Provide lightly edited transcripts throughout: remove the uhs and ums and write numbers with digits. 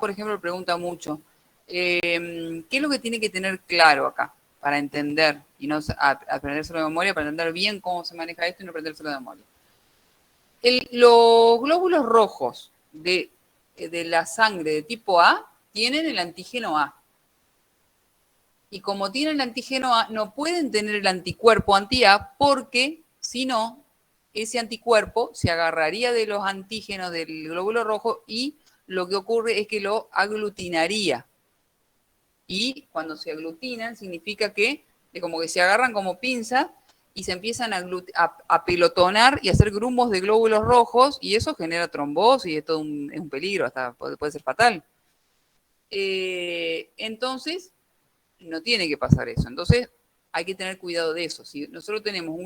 por ejemplo, pregunta mucho, ¿qué es lo que tiene que tener claro acá para entender y no aprendérselo de memoria, para entender bien cómo se maneja esto y no aprendérselo de memoria? Los glóbulos rojos de la sangre de tipo A tienen el antígeno A. Y como tienen el antígeno A, no pueden tener el anticuerpo anti-A porque, si no, ese anticuerpo se agarraría de los antígenos del glóbulo rojo y lo que ocurre es que lo aglutinaría. Y cuando se aglutinan significa que como que se agarran como pinzas y se empiezan a pelotonar y a hacer grumos de glóbulos rojos y eso genera trombosis y es todo es un peligro, hasta puede ser fatal. Entonces, no tiene que pasar eso. Entonces, hay que tener cuidado de eso. Si nosotros tenemos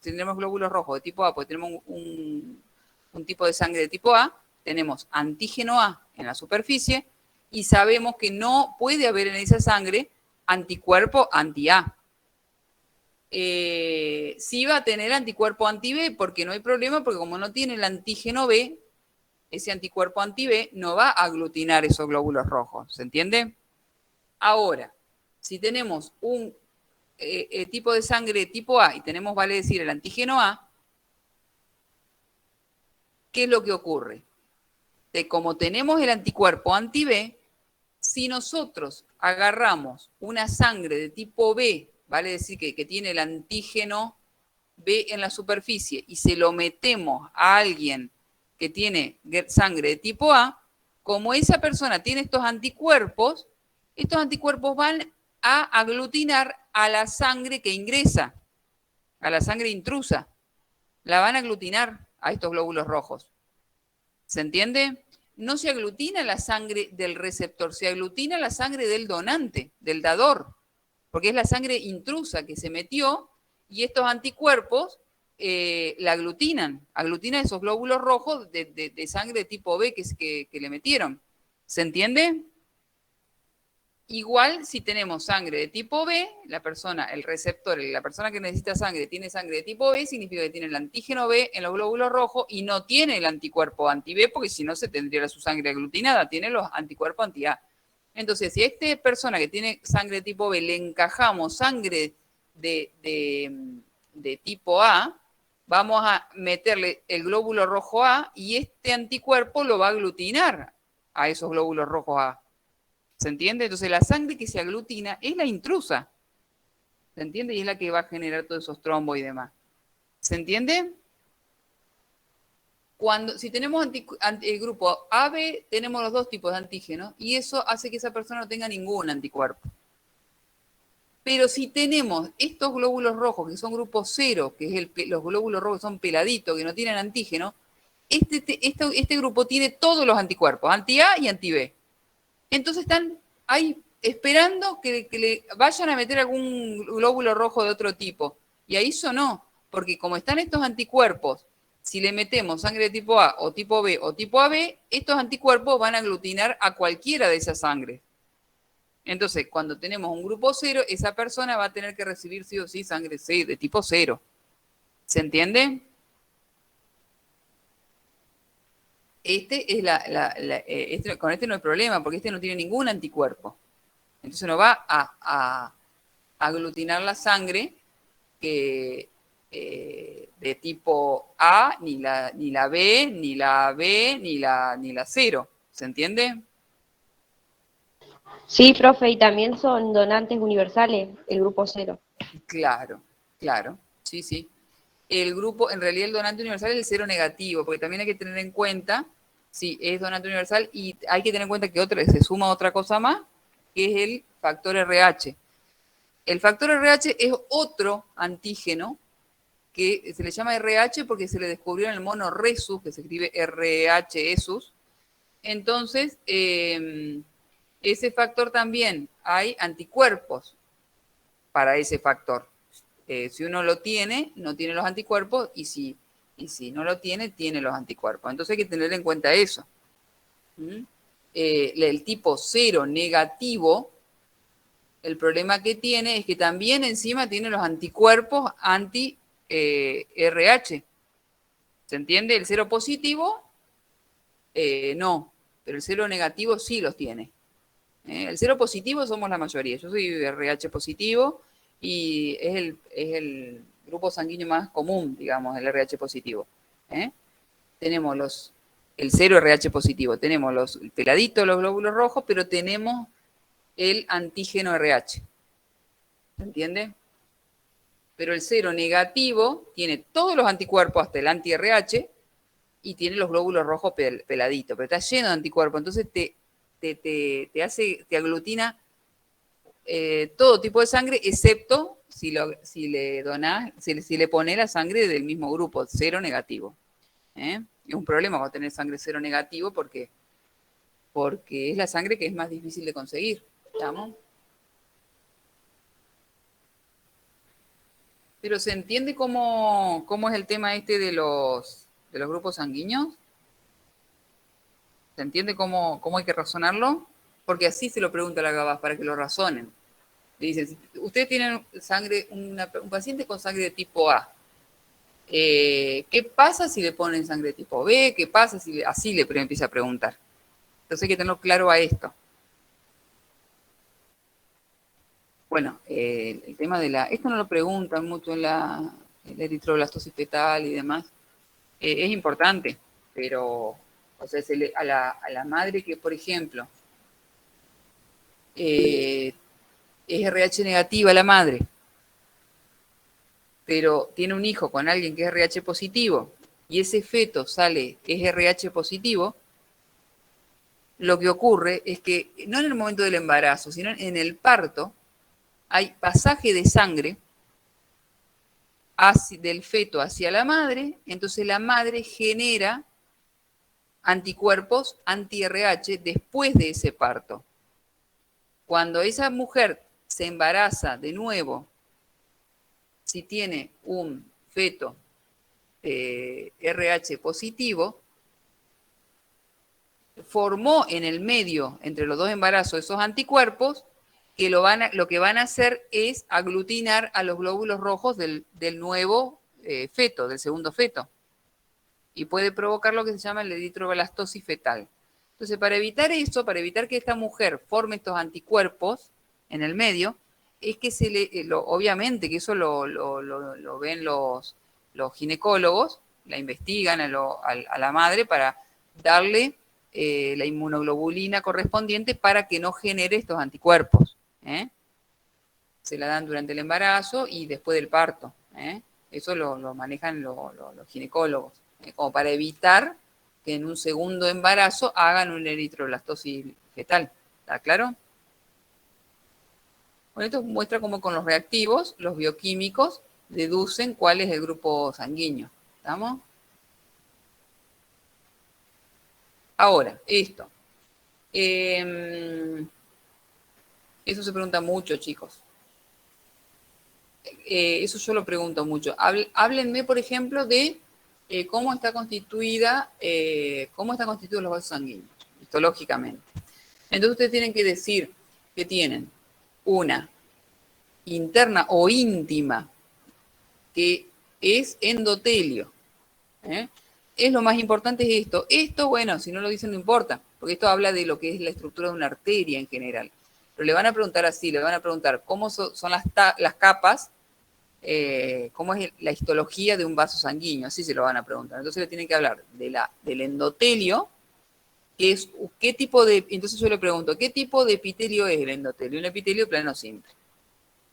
tenemos glóbulos rojos de tipo A, porque tenemos un tipo de sangre de tipo A, tenemos antígeno A en la superficie y sabemos que no puede haber en esa sangre anticuerpo anti-A. Sí va a tener anticuerpo anti-B porque no hay problema, porque como no tiene el antígeno B, ese anticuerpo anti-B no va a aglutinar esos glóbulos rojos. ¿Se entiende? Ahora, si tenemos un tipo de sangre tipo A y tenemos, vale decir, el antígeno A, ¿qué es lo que ocurre? Como tenemos el anticuerpo anti-B, si nosotros agarramos una sangre de tipo B, vale decir que tiene el antígeno B en la superficie y se lo metemos a alguien que tiene sangre de tipo A, como esa persona tiene estos anticuerpos van a aglutinar a la sangre que ingresa, a la sangre intrusa. La van a aglutinar a estos glóbulos rojos. ¿Se entiende? No se aglutina la sangre del receptor, se aglutina la sangre del donante, del dador, porque es la sangre intrusa que se metió y estos anticuerpos la aglutinan esos glóbulos rojos de sangre de tipo B que le metieron. ¿Se entiende? Igual si tenemos sangre de tipo B, la persona, el receptor, la persona que necesita sangre tiene sangre de tipo B, significa que tiene el antígeno B en los glóbulos rojos y no tiene el anticuerpo anti-B, porque si no se tendría su sangre aglutinada, tiene los anticuerpos anti-A. Entonces, si a esta persona que tiene sangre de tipo B le encajamos sangre de tipo A, vamos a meterle el glóbulo rojo A y este anticuerpo lo va a aglutinar a esos glóbulos rojos A. ¿Se entiende? Entonces la sangre que se aglutina es la intrusa. ¿Se entiende? Y es la que va a generar todos esos trombos y demás. ¿Se entiende? Si tenemos el grupo AB, tenemos los dos tipos de antígenos y eso hace que esa persona no tenga ningún anticuerpo. Pero si tenemos estos glóbulos rojos, que son grupo 0, que es los glóbulos rojos son peladitos, que no tienen antígeno, este grupo tiene todos los anticuerpos, anti-A y anti-B. Entonces están ahí esperando que le vayan a meter algún glóbulo rojo de otro tipo. Y ahí sonó, porque como están estos anticuerpos, si le metemos sangre de tipo A o tipo B o tipo AB, estos anticuerpos van a aglutinar a cualquiera de esas sangres. Entonces, cuando tenemos un grupo 0, esa persona va a tener que recibir sí o sí sangre C de tipo 0. ¿Se entiende? Con este no hay problema, porque este no tiene ningún anticuerpo. Entonces no va a aglutinar la sangre que, de tipo A, ni la B, ni la B, ni la 0. ¿Se entiende? Sí, profe, y también son donantes universales, el grupo 0. Claro, claro, sí, sí. El grupo, en realidad el donante universal es el 0 negativo, porque también hay que tener en cuenta, sí, es donante universal y hay que tener en cuenta que se suma otra cosa más, que es el factor RH. El factor RH es otro antígeno que se le llama RH porque se le descubrió en el mono rhesus, que se escribe RH-esus. Entonces, ese factor también hay anticuerpos para ese factor. Si uno lo tiene, no tiene los anticuerpos, y si no lo tiene, tiene los anticuerpos. Entonces hay que tener en cuenta eso. El tipo 0 negativo, el problema que tiene es que también encima tiene los anticuerpos anti-RH. ¿Se entiende? El 0 positivo, no. pero el cero negativo sí los tiene. El cero positivo somos la mayoría. Yo soy RH positivo y es el grupo sanguíneo más común, digamos, el RH positivo. Tenemos el cero RH positivo, tenemos los peladitos, los glóbulos rojos, pero tenemos el antígeno RH. ¿Se entiende? Pero el cero negativo tiene todos los anticuerpos hasta el anti-RH y tiene los glóbulos rojos peladitos, pero está lleno de anticuerpos, entonces te aglutina todo tipo de sangre, excepto si le donás, si le pones la sangre del mismo grupo, cero negativo. Es un problema con tener sangre cero negativo porque es la sangre que es más difícil de conseguir. ¿Estamos? Pero ¿se entiende cómo es el tema este de los grupos sanguíneos? ¿Se entiende cómo hay que razonarlo? Porque así se lo pregunta la GABAS para que lo razonen. Le dicen, si ustedes tienen sangre, un paciente con sangre de tipo A, ¿qué pasa si le ponen sangre de tipo B? ¿Qué pasa si así le empieza a preguntar? Entonces hay que tenerlo claro a esto. Bueno, el tema de esto no lo preguntan mucho en la eritroblastosis fetal y demás. Es importante, pero o sea, a la madre que, por ejemplo, es RH negativa la madre, pero tiene un hijo con alguien que es RH positivo y ese feto es RH positivo, lo que ocurre es que no en el momento del embarazo, sino en el parto, hay pasaje de sangre del feto hacia la madre, entonces la madre genera anticuerpos anti-RH después de ese parto. Cuando esa mujer se embaraza de nuevo, si tiene un feto RH positivo, formó en el medio, entre los dos embarazos, esos anticuerpos que lo que van a hacer es aglutinar a los glóbulos rojos del nuevo feto, del segundo feto. Y puede provocar lo que se llama la eritroblastosis fetal. Entonces, para evitar eso, para evitar que esta mujer forme estos anticuerpos en el medio, es que obviamente que eso lo ven los ginecólogos, la investigan a la madre para darle la inmunoglobulina correspondiente para que no genere estos anticuerpos. Se la dan durante el embarazo y después del parto. Eso lo manejan los ginecólogos, como para evitar que en un segundo embarazo hagan una eritroblastosis fetal. ¿Está claro? Bueno, esto muestra cómo con los reactivos, los bioquímicos deducen cuál es el grupo sanguíneo. ¿Estamos? Ahora, esto. Eso se pregunta mucho, chicos. Eso yo lo pregunto mucho. Háblenme, por ejemplo, de cómo están constituidos los vasos sanguíneos, histológicamente. Entonces ustedes tienen que decir que tienen una interna o íntima, que es endotelio. Es lo más importante es esto. Esto, bueno, si no lo dicen no importa, porque esto habla de lo que es la estructura de una arteria en general. Pero le van a preguntar así, le van a preguntar cómo son las capas, cómo es la histología de un vaso sanguíneo, así se lo van a preguntar. Entonces le tienen que hablar del endotelio, que es qué tipo de, entonces yo le pregunto, ¿qué tipo de epitelio es el endotelio? Un epitelio plano simple.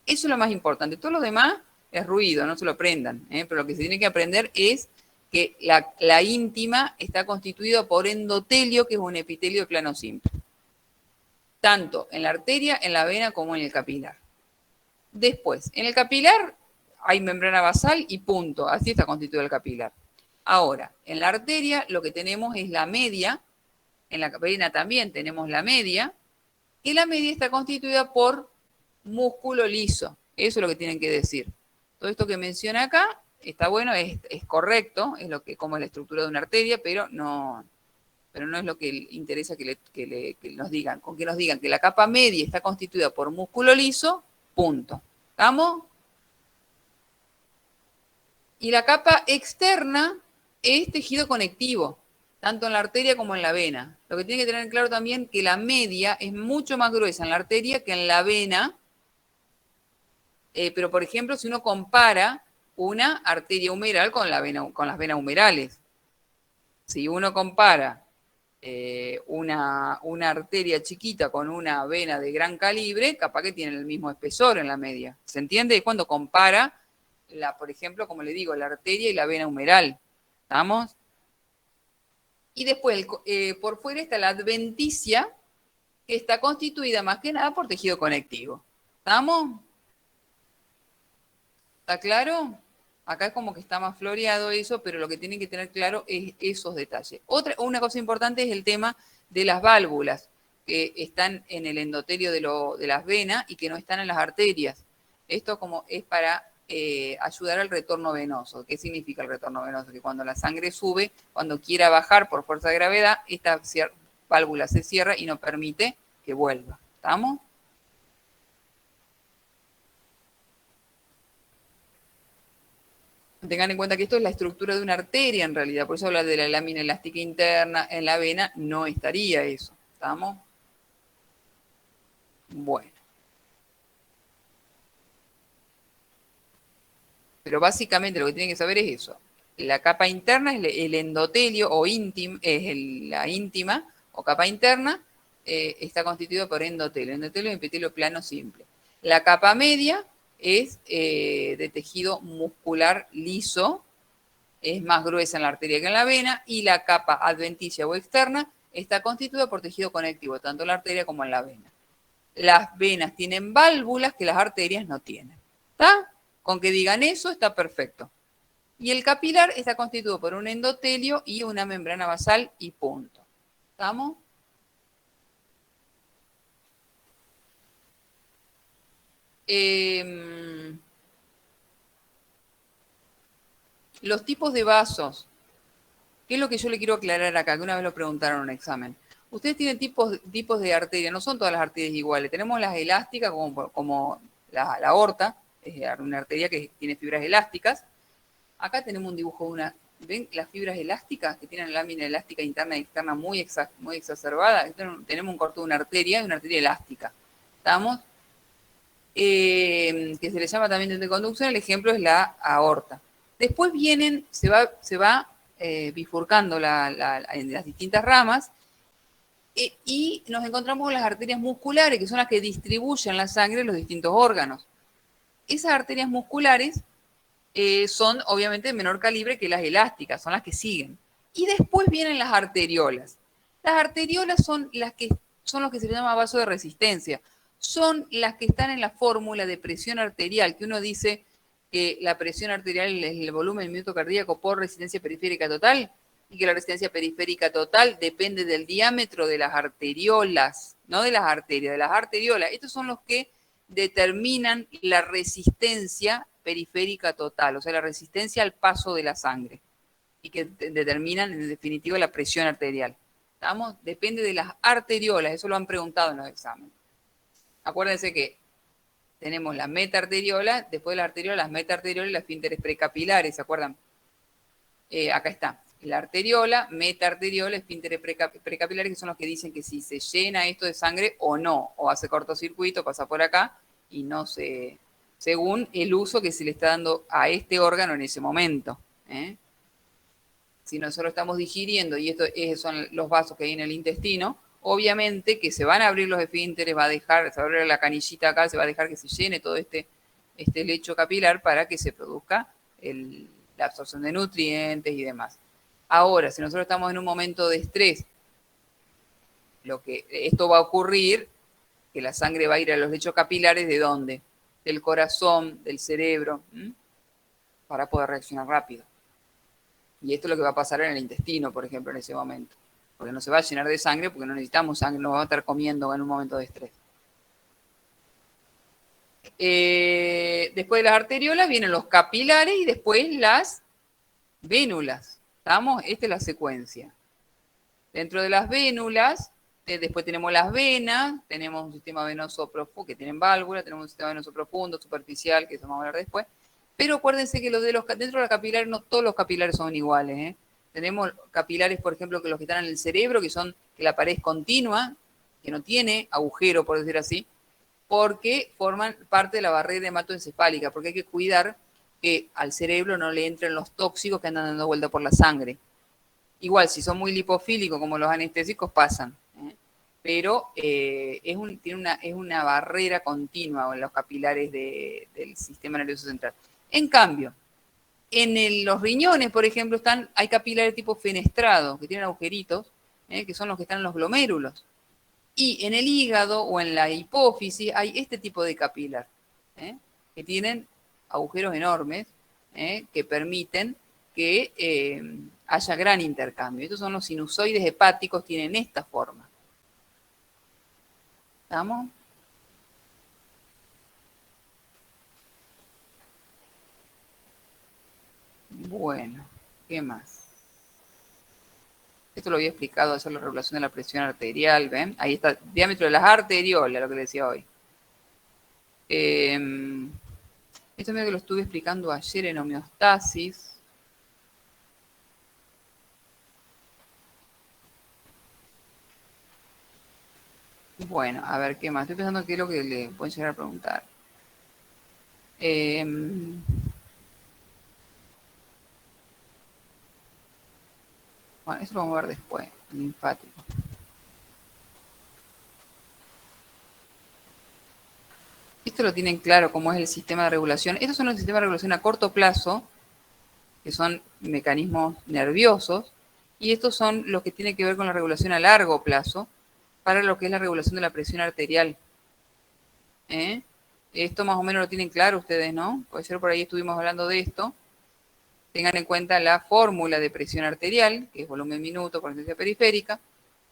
Eso es lo más importante. Todo lo demás es ruido, no se lo aprendan, pero lo que se tiene que aprender es que la íntima está constituida por endotelio, que es un epitelio de plano simple. Tanto en la arteria, en la vena, como en el capilar. Después, en el capilar hay membrana basal y punto. Así está constituido el capilar. Ahora, en la arteria lo que tenemos es la media. En la vena también tenemos la media. Y la media está constituida por músculo liso. Eso es lo que tienen que decir. Todo esto que menciona acá está bueno, es correcto, es como es la estructura de una arteria, pero no es lo que interesa que nos digan. Con que nos digan que la capa media está constituida por músculo liso, punto. ¿Estamos? Y la capa externa es tejido conectivo, tanto en la arteria como en la vena. Lo que tiene que tener claro también que la media es mucho más gruesa en la arteria que en la vena. Pero, por ejemplo, si uno compara una arteria humeral con con las venas humerales, si uno compara una arteria chiquita con una vena de gran calibre, capaz que tienen el mismo espesor en la media. ¿Se entiende? Es cuando compara, por ejemplo, como le digo, la arteria y la vena humeral. ¿Estamos? Y después, por fuera está la adventicia, que está constituida más que nada por tejido conectivo. ¿Estamos? ¿Está claro? Acá es como que está más floreado eso, pero lo que tienen que tener claro es esos detalles. Una cosa importante es el tema de las válvulas, que están en el endotelio de las venas y que no están en las arterias. Esto como es para ayudar al retorno venoso. ¿Qué significa el retorno venoso? Que cuando la sangre sube, cuando quiera bajar por fuerza de gravedad, esta válvula se cierra y no permite que vuelva. ¿Estamos? Tengan en cuenta que esto es la estructura de una arteria en realidad, por eso habla de la lámina elástica interna, en la vena no estaría eso. ¿Estamos? Bueno. Pero básicamente lo que tienen que saber es eso. La capa interna es el endotelio o la íntima o capa interna, está constituida por endotelio. Endotelio es epitelio plano simple. La capa media es de tejido muscular liso, es más gruesa en la arteria que en la vena, y la capa adventicia o externa está constituida por tejido conectivo, tanto en la arteria como en la vena. Las venas tienen válvulas que las arterias no tienen. ¿Está? Con que digan eso está perfecto. Y el capilar está constituido por un endotelio y una membrana basal y punto. ¿Estamos? Los tipos de vasos. ¿Qué es lo que yo le quiero aclarar acá? Que una vez lo preguntaron en un examen. Ustedes tienen tipos de arterias, no son todas las arterias iguales. Tenemos las elásticas como la aorta, es una arteria que tiene fibras elásticas. Acá tenemos un dibujo de una, ¿ven las fibras elásticas que tienen la lámina elástica interna y externa muy exacerbada? Tenemos un corto de una arteria elástica. ¿Estamos? Que se le llama también de conducción, el ejemplo es la aorta. Después se va bifurcando en las distintas ramas y nos encontramos con las arterias musculares, que son las que distribuyen la sangre en los distintos órganos. Esas arterias musculares son obviamente de menor calibre que las elásticas, son las que siguen. Y después vienen las arteriolas. Las arteriolas son los que se llama vaso de resistencia. Son las que están en la fórmula de presión arterial, que uno dice que la presión arterial es el volumen del minuto cardíaco por resistencia periférica total, y que la resistencia periférica total depende del diámetro de las arteriolas, no de las arterias, de las arteriolas. Estos son los que determinan la resistencia periférica total, o sea, la resistencia al paso de la sangre, y que determinan en definitiva la presión arterial. ¿Estamos? Depende de las arteriolas, eso lo han preguntado en los exámenes. Acuérdense que tenemos la metaarteriola, después de la arteriola, las metaarteriolas y las esfínteres precapilares, ¿se acuerdan? Acá está, la arteriola, metaarteriola, esfínteres precapilares, que son los que dicen que si se llena esto de sangre o no, o hace cortocircuito, pasa por acá y no se, según el uso que se le está dando a este órgano en ese momento. Si nosotros estamos digiriendo y estos son los vasos que hay en el intestino, obviamente que se van a abrir los esfínteres, se va a abrir la canillita acá, se va a dejar que se llene todo este lecho capilar para que se produzca la absorción de nutrientes y demás. Ahora, si nosotros estamos en un momento de estrés, esto va a ocurrir, que la sangre va a ir a los lechos capilares, ¿de dónde? Del corazón, del cerebro, para poder reaccionar rápido. Y esto es lo que va a pasar en el intestino, por ejemplo, en ese momento. Porque no se va a llenar de sangre, porque no necesitamos sangre, no vamos a estar comiendo en un momento de estrés. Después de las arteriolas vienen los capilares y después las vénulas. ¿Estamos? Esta es la secuencia. Dentro de las vénulas, después tenemos las venas, tenemos un sistema venoso profundo, que tienen válvula, tenemos un sistema venoso profundo, superficial, que eso vamos a hablar después. Pero acuérdense que dentro de la capilar, no todos los capilares son iguales. Tenemos capilares, por ejemplo, que los que están en el cerebro, que son que la pared es continua, que no tiene agujero, por decir así, porque forman parte de la barrera hematoencefálica, porque hay que cuidar que al cerebro no le entren los tóxicos que andan dando vuelta por la sangre. Igual, si son muy lipofílicos como los anestésicos, pasan. Pero es una barrera continua en los capilares del sistema nervioso central. En cambio, en los riñones, por ejemplo, hay capilares tipo fenestrado, que tienen agujeritos, que son los que están en los glomérulos. Y en el hígado o en la hipófisis hay este tipo de capilar, que tienen agujeros enormes, que permiten que haya gran intercambio. Estos son los sinusoides hepáticos, tienen esta forma. ¿Estamos? Bueno, ¿qué más? Esto lo había explicado ayer, la regulación de la presión arterial, ¿ven? Ahí está, diámetro de las arteriolas, lo que le decía hoy. Esto medio que lo estuve explicando ayer en homeostasis. Bueno, a ver, ¿qué más? Estoy pensando qué es lo que le pueden llegar a preguntar. Bueno, eso lo vamos a ver después, linfático. Esto lo tienen claro cómo es el sistema de regulación. Estos son los sistemas de regulación a corto plazo, que son mecanismos nerviosos, y estos son los que tienen que ver con la regulación a largo plazo, para lo que es la regulación de la presión arterial. Esto más o menos lo tienen claro ustedes, ¿no? Pues ayer por ahí estuvimos hablando de esto. Tengan en cuenta la fórmula de presión arterial, que es volumen minuto por resistencia periférica,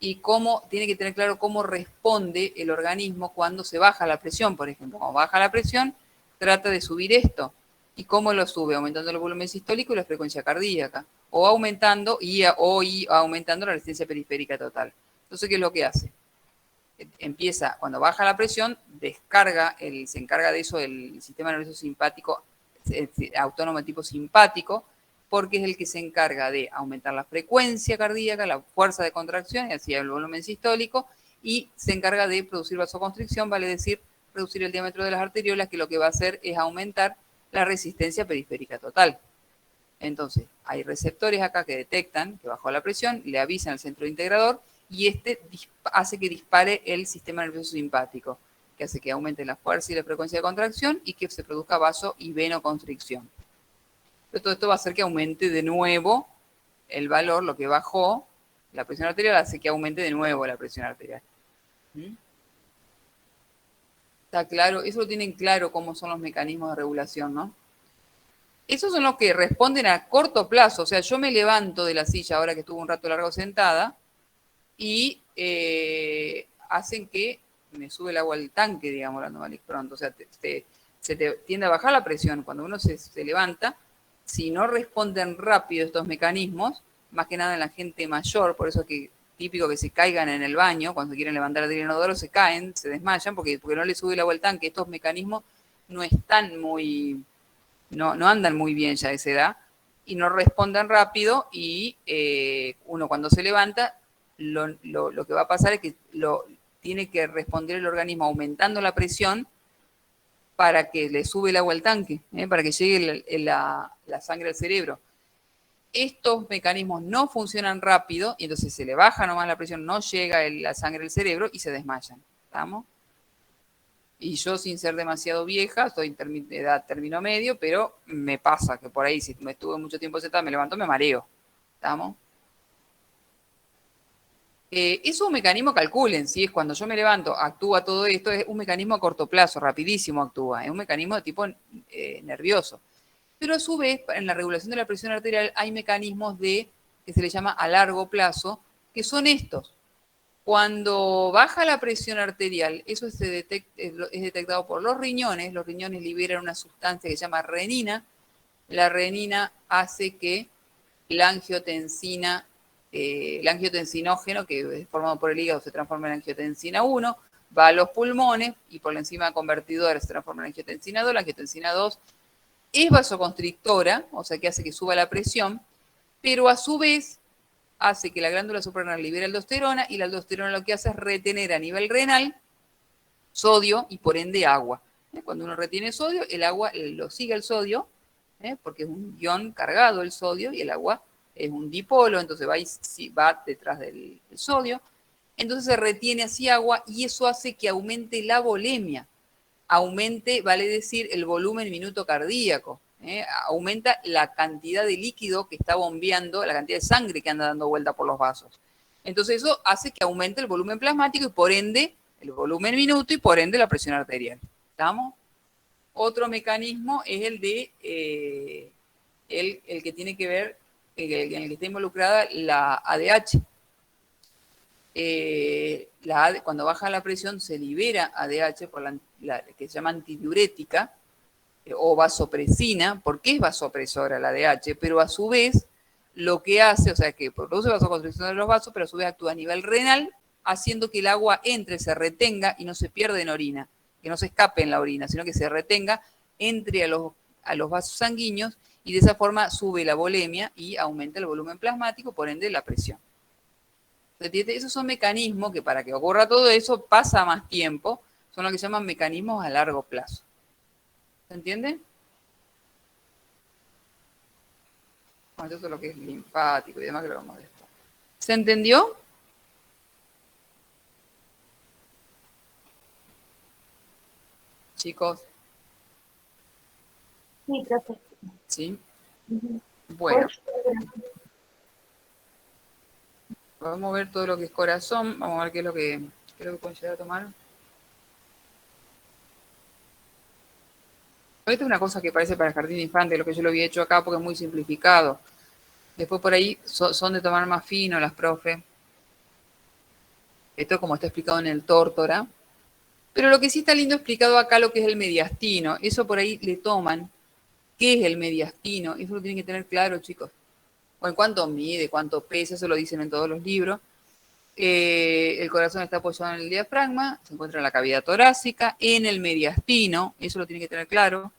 y cómo tiene que tener claro cómo responde el organismo cuando se baja la presión, por ejemplo. Cuando baja la presión, trata de subir esto. ¿Y cómo lo sube? Aumentando el volumen sistólico y la frecuencia cardíaca, o aumentando aumentando la resistencia periférica total. Entonces, ¿qué es lo que hace? Empieza, cuando baja la presión, se encarga de eso el sistema nervioso simpático, autónomo tipo simpático, porque es el que se encarga de aumentar la frecuencia cardíaca, la fuerza de contracción y así el volumen sistólico, y se encarga de producir vasoconstricción, vale decir, reducir el diámetro de las arteriolas, que lo que va a hacer es aumentar la resistencia periférica total. Entonces, hay receptores acá que detectan que bajó la presión, le avisan al centro integrador, y este hace que dispare el sistema nervioso simpático, que hace que aumente la fuerza y la frecuencia de contracción y que se produzca vaso y venoconstricción. Pero todo esto va a hacer que aumente de nuevo el valor, lo que bajó, la presión arterial hace que aumente de nuevo la presión arterial. ¿Está claro? Eso lo tienen claro cómo son los mecanismos de regulación, ¿no? Esos son los que responden a corto plazo. O sea, yo me levanto de la silla ahora que estuve un rato largo sentada y hacen que me sube el agua al tanque, digamos, hablando mal y pronto. O sea, se te tiende a bajar la presión cuando uno se levanta. Si no responden rápido estos mecanismos, más que nada en la gente mayor, por eso es que típico que se caigan en el baño, cuando se quieren levantar del inodoro se caen, se desmayan, porque no le sube el agua al tanque. Estos mecanismos no están muy, no andan muy bien ya a esa edad, y no responden rápido, y uno cuando se levanta, lo que va a pasar es que tiene que responder el organismo aumentando la presión para que le sube el agua al tanque, para que llegue la sangre al cerebro. Estos mecanismos no funcionan rápido y entonces se le baja nomás la presión, no llega la sangre al cerebro y se desmayan. ¿Estamos? Y yo, sin ser demasiado vieja, estoy de edad término medio, pero me pasa que por ahí, si me estuve mucho tiempo sentada, me levanto, me mareo. ¿Estamos? Es un mecanismo, calculen, si es cuando yo me levanto, actúa todo esto, es un mecanismo a corto plazo, rapidísimo actúa, es un mecanismo de tipo nervioso. Pero a su vez, en la regulación de la presión arterial hay mecanismos que se le llama a largo plazo, que son estos. Cuando baja la presión arterial, eso es detectado por los riñones liberan una sustancia que se llama renina. La renina hace que la angiotensina, el angiotensinógeno, que es formado por el hígado, se transforma en angiotensina 1, va a los pulmones y por la enzima convertidora se transforma en angiotensina 2. La angiotensina 2 es vasoconstrictora, o sea que hace que suba la presión, pero a su vez hace que la glándula suprarrenal libere aldosterona y la aldosterona lo que hace es retener a nivel renal sodio y por ende agua. Cuando uno retiene sodio, el agua lo sigue el sodio, porque es un ion cargado el sodio y el agua es un dipolo, entonces va detrás del sodio. Entonces se retiene así agua y eso hace que aumente la volemia. Aumente, vale decir, el volumen minuto cardíaco. Aumenta la cantidad de líquido que está bombeando, la cantidad de sangre que anda dando vuelta por los vasos. Entonces eso hace que aumente el volumen plasmático y por ende el volumen minuto y por ende la presión arterial. ¿Estamos? Otro mecanismo es el de el que tiene que ver, en el que está involucrada la ADH. Cuando baja la presión se libera ADH por la que se llama antidiurética o vasopresina, porque es vasopresora la ADH, pero a su vez lo que hace, o sea, que produce vasoconstricción de los vasos, pero a su vez actúa a nivel renal, haciendo que el agua entre, se retenga y no se pierda en orina, que no se escape en la orina, sino que se retenga, entre a los vasos sanguíneos y de esa forma sube la volemia y aumenta el volumen plasmático, por ende la presión. Esos son mecanismos que para que ocurra todo eso pasa más tiempo, son lo que se llaman mecanismos a largo plazo. ¿Se entiende? Bueno, esto es lo que es linfático y demás que lo vamos a ver. ¿Se entendió? Chicos. Sí, profe. ¿Sí? Ujú. Bueno. Vamos a ver todo lo que es corazón. Vamos a ver qué es lo que pueden llegar a tomar. Esta es una cosa que parece para el jardín de infantes, lo que yo lo había hecho acá porque es muy simplificado. Después por ahí son de tomar más fino las profe. Esto como está explicado en el tórtora. Pero lo que sí está lindo explicado acá lo que es el mediastino. Eso por ahí le toman. ¿Qué es el mediastino? Eso lo tienen que tener claro, chicos. O en cuánto mide, cuánto pesa, eso lo dicen en todos los libros. El corazón está apoyado en el diafragma, se encuentra en la cavidad torácica, en el mediastino, eso lo tienen que tener claro.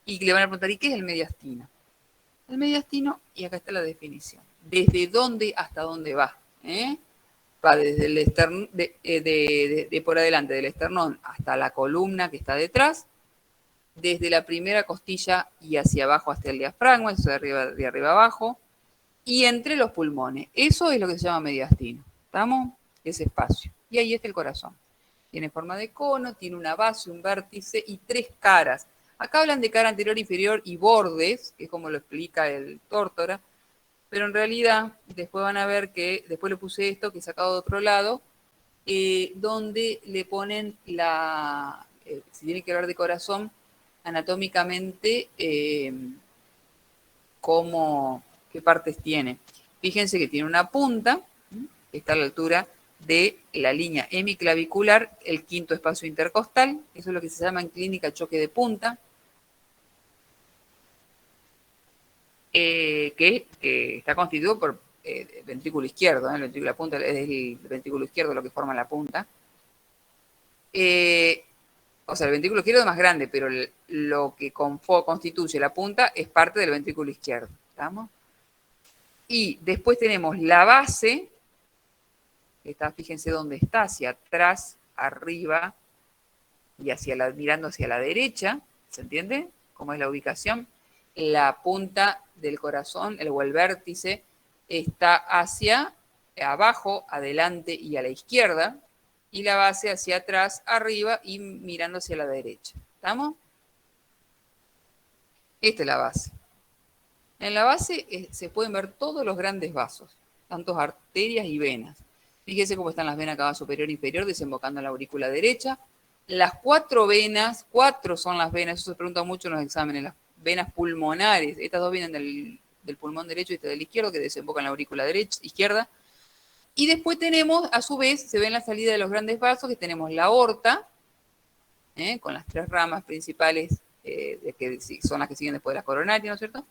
Y le van a preguntar, ¿y qué es el mediastino? El mediastino, y acá está la definición. ¿Desde dónde hasta dónde va? Va desde el esternón, de por adelante, del esternón hasta la columna que está detrás, desde la primera costilla y hacia abajo hasta el diafragma, eso de arriba abajo, y entre los pulmones. Eso es lo que se llama mediastino. ¿Estamos? Ese espacio. Y ahí está el corazón. Tiene forma de cono, tiene una base, un vértice y 3 caras. Acá hablan de cara anterior, inferior y bordes, que es como lo explica el tórtora, pero en realidad después van a ver que, después le puse esto que he sacado de otro lado, donde le ponen si tiene que hablar de corazón, anatómicamente, qué partes tiene. Fíjense que tiene una punta, que está a la altura de la línea hemiclavicular, el quinto espacio intercostal, eso es lo que se llama en clínica choque de punta, que está constituido por el ventrículo izquierdo, el ventrículo, la punta es el ventrículo izquierdo lo que forma la punta. O sea, el ventrículo izquierdo es más grande, pero lo que constituye la punta es parte del ventrículo izquierdo. ¿Estamos? Y después tenemos la base, que está, fíjense dónde está, hacia atrás, arriba y mirando hacia la derecha. ¿Se entiende? ¿Cómo es la ubicación? La punta del corazón, o el vértice, está hacia abajo, adelante y a la izquierda, y la base hacia atrás, arriba y mirando hacia la derecha. ¿Estamos? Esta es la base. En la base se pueden ver todos los grandes vasos, tanto arterias y venas. Fíjese cómo están las venas acá superior e inferior, desembocando en la aurícula derecha. Las 4 venas, 4 son las venas, eso se pregunta mucho en los exámenes, las venas pulmonares. Estas 2 vienen del pulmón derecho y esta del izquierdo, que desembocan en la aurícula izquierda. Y después tenemos, a su vez, se ve en la salida de los grandes vasos, que tenemos la aorta, con las 3 ramas principales, que son las que siguen después de la coronaria, ¿no es cierto?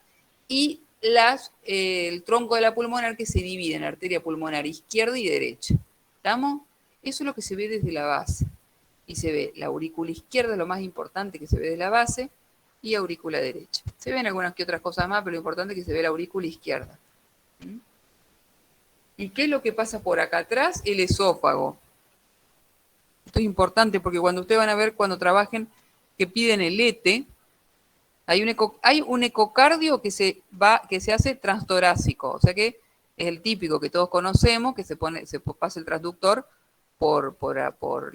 Y el tronco de la pulmonar, que se divide en arteria pulmonar izquierda y derecha. ¿Estamos? Eso es lo que se ve desde la base. Y se ve la aurícula izquierda, lo más importante que se ve de la base, y aurícula derecha. Se ven algunas que otras cosas más, pero lo importante es que se ve la aurícula izquierda. ¿Y qué es lo que pasa por acá atrás? El esófago. Esto es importante porque cuando ustedes van a ver, cuando trabajen, que piden el ETE, hay un ecocardio que se hace transtorácico, o sea que es el típico que todos conocemos, que se pasa el transductor por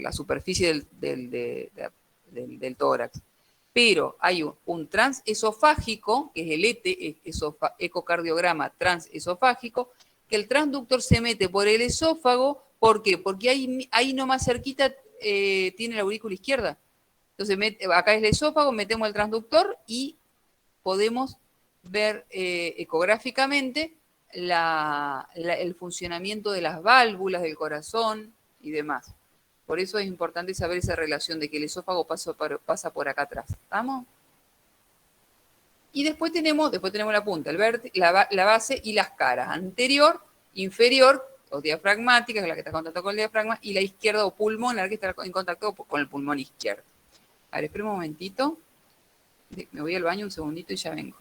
la superficie del tórax. Pero hay un transesofágico, que es el ETE, ecocardiograma transesofágico, que el transductor se mete por el esófago. ¿Por qué? Porque ahí nomás cerquita tiene la aurícula izquierda. Entonces, acá es el esófago, metemos el transductor y podemos ver ecográficamente el funcionamiento de las válvulas del corazón y demás. Por eso es importante saber esa relación de que el esófago pasa por acá atrás. ¿Estamos? Y después tenemos la punta, la base y las caras. Anterior, inferior, o diafragmática, que es la que está en contacto con el diafragma, y la izquierda o pulmonar, que está en contacto con el pulmón izquierdo. A ver, espera un momentito. Me voy al baño un segundito y ya vengo.